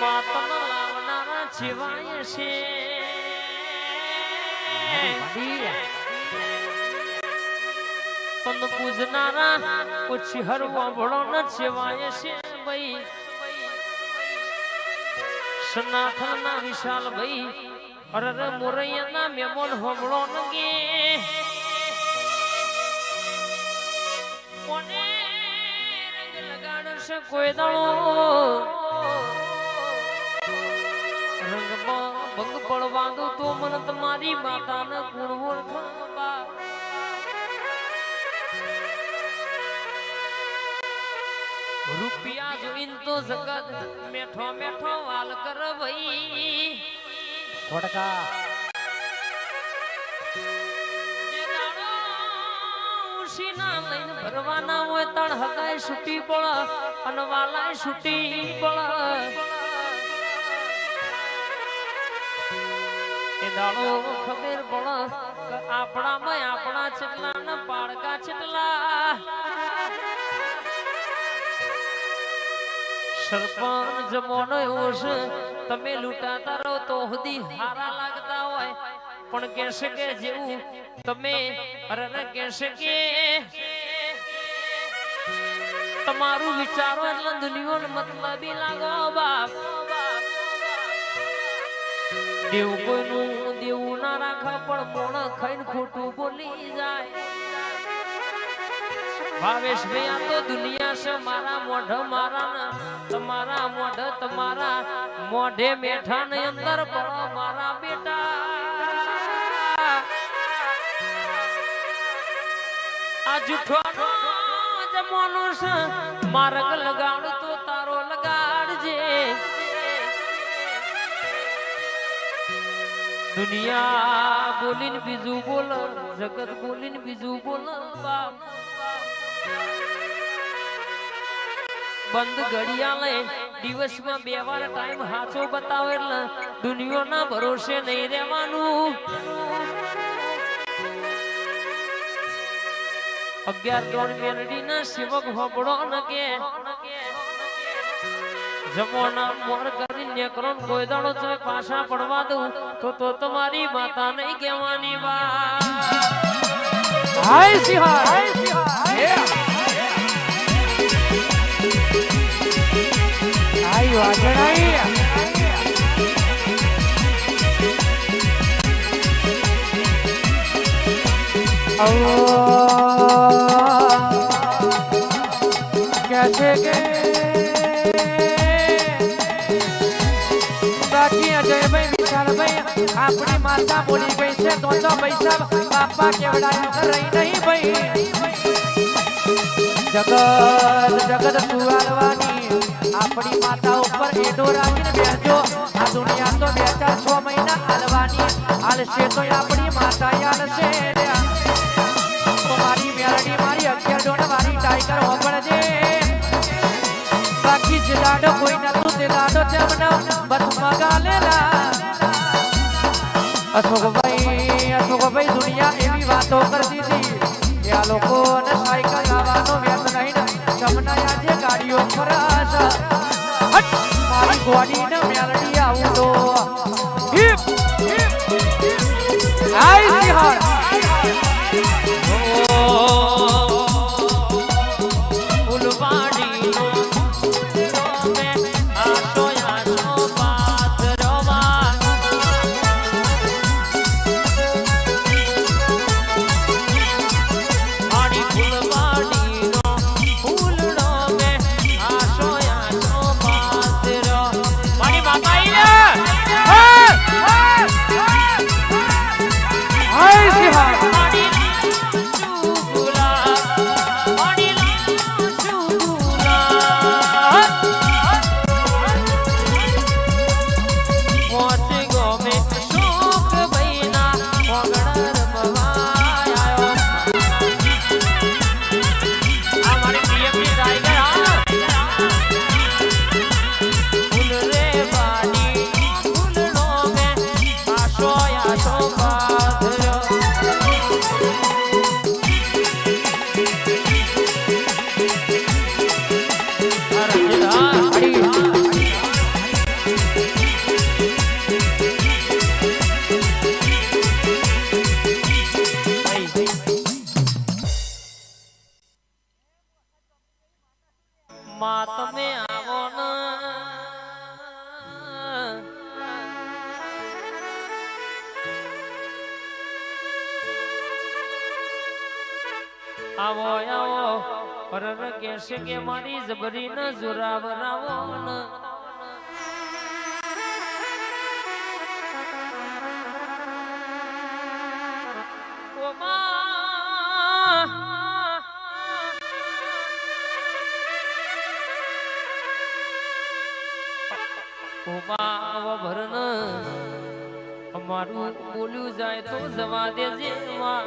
માતન લાવનારા જીવાય છે તન પૂજનારા પછી હર વાંભળો ન જીવાય છે ભાઈ સનાથન ના વિશાલ ભાઈ અરે મોરૈયા ના મેમોન હોમળો ન ગે કોને રંગ લગાડશે કોઈ દાડો રંગમાં ભંગ પડવાનું તો મન તમારી માતાને ગુણ ઓળખવા રૂપિયા જોઈન તો જગત મેઠો મેઠો વાલ કર ભાઈ વડકા ઉશીના લઈને ભરવાના હોય તણ હગાય છૂટી પળ અને વાલાય છૂટી પળ એ દાડો ખબર પળ કે આપણામાં આપણા છેટલા ને પાડકા છેટલા સરપંચ જમોનો એવો છે તમે લૂંટાતા રહો તો સુધી હારા લાગતા હોય પણ કહેશે કે જેવું તમે અરે કહેશે કે તમારું વિચારો એટલે દુનિયાનો મતલબી લાગો બાપ દેવું કોઈનું દેવું ના રાખે પણ મોણ ખાઈને ખોટું બોલી જાય ભાવેશ ભાઈ આ તો દુનિયા છે મારા મોઢ મારા તમારા મોઢ તમારા મોઢે મેઠા ને અંદર પડો મારા બેટા આ જૂઠો જમાનો છે માર્ગ લગાડ તો તારો લગાડજે દુનિયા બોલીને બીજું બોલ જગત બોલીને બીજું બોલ બાપ બંધ ઘડિયાળે દિવસમાં 2 વાર ટાઈમ હાચો બતાવે એટલે દુનિયાના ભરોસે નહીં રહેવાનું 11 મેલડીના સેવક હોબળો ન કે જમોના મોર કરી નેકરો કોઈ દાડો છે પાછા પડવા દઉં તો તમારી માતા નહીં કહેવાની વાત હાય સિંહા હાય સિંહા આઈ વાજણાઈ कैसे के बाकी अजय भाई विशाल भाई अपनी माता बोली गई से तो पैसा पापा केवड़ाया कर रही नहीं भाई जगत जगत सुवारवानी अपनी माता ऊपर एडो राखीने बेठो आ दुनिया तो 2-4-6 महीना हालवानी हालशे तो अपनी माता हालशे मारी मेलडी मारी 11 डोन मारी टाइगर होपड़जे बाकी जिलाडो कोई नतु दिलाडो जमनो बस मगालेला अशोक भाई दुनिया एवी बातों करती थी या लोको ने साइकिल लावानो व्यर्थ नहीं ने जमना આજે ગાડીઓ ખરાશ હટ મારી ગોડી ને મેલડી આવું તો હિપ આઈ સિહાર મારી બાપા આવો આવો પરર કહેશે કે મારી જબરી ન જોરાવરાવો ન ઓ માં ઓ માં ભરન અમારું બોલ્યું જાય તો જવા દેજે માં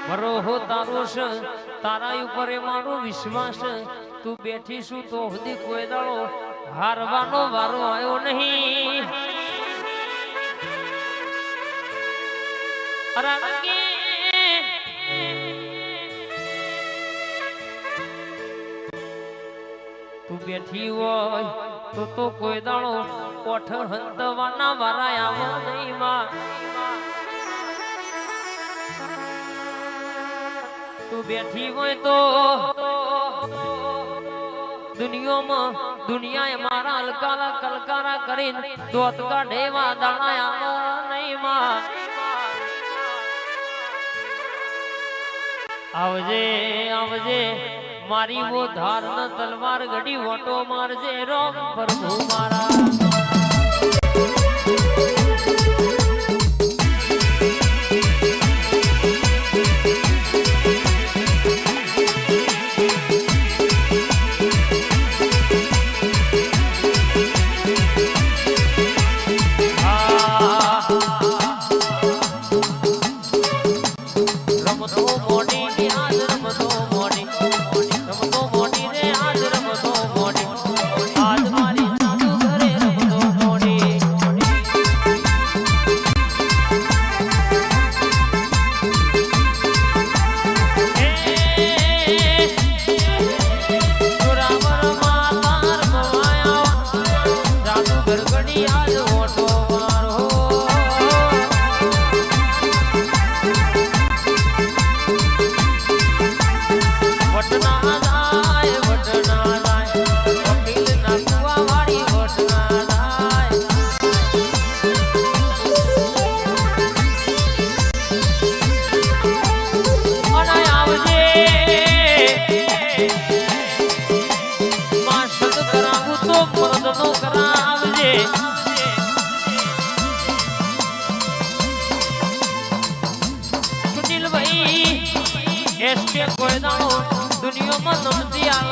મરો હો તારો છે તારા ઉપર મારો વિશ્વાસ તું બેઠી છું તો હદી કોઈ દાડો હારવાનો વારો આવ્યો નહીં તું બેઠી હોય તો કોઈ દાડો કોઠ હંતવાના વારા આવ્યો નહીં માં તું બેઠી હોય તો દુનિયાએ મારા અલકારા કલકારા કરીને દોત કાઢેવા દાણાયા નહીં માં આવજે આવજે મારી વો ધાર ન તલવાર ઘડી ઓટો મારજે રોમ પ્રભુ મારા કોઈ દાડો દુનિયામાં નમતી